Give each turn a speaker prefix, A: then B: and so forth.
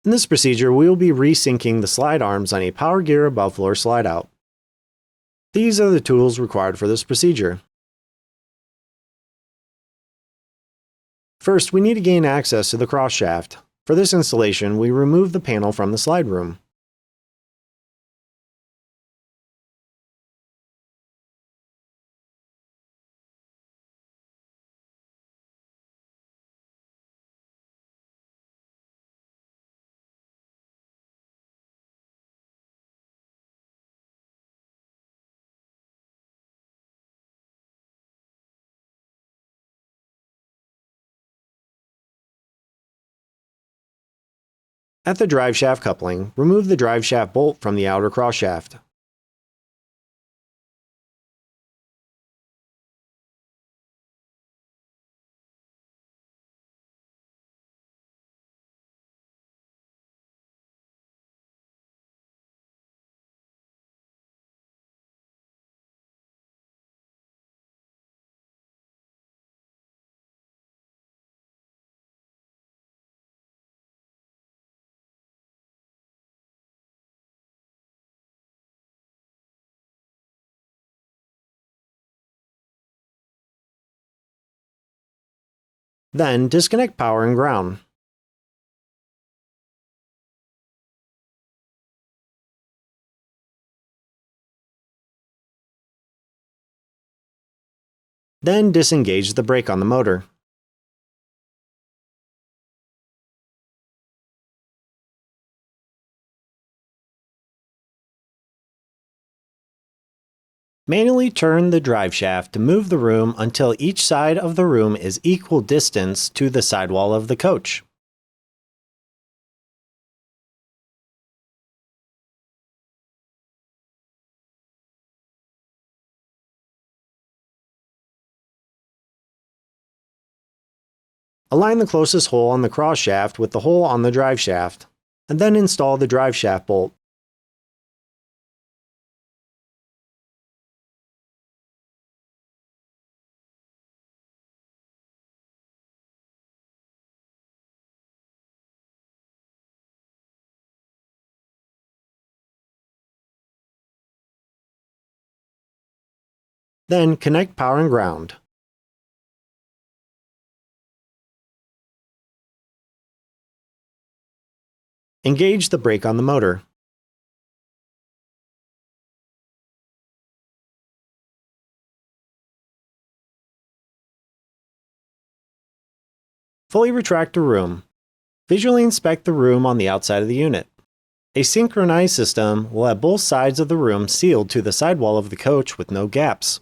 A: In this procedure, we will be resyncing the slide arms on a power gear above floor slide out. These are the tools required for this procedure. First, we need to gain access to the cross shaft. For this installation, we remove the panel from the slide room. At the drive shaft coupling, remove the drive shaft bolt from the outer cross shaft. Then, disconnect power and ground. Then, disengage the brake on the motor. Manually turn the drive shaft to move the room until each side of the room is equal distance to the sidewall of the coach. Align the closest hole on the cross shaft with the hole on the drive shaft, and then install the drive shaft bolt. Then connect power and ground. Engage the brake on the motor. Fully retract the room. Visually inspect the room on the outside of the unit. A synchronized system will have both sides of the room sealed to the sidewall of the coach with no gaps.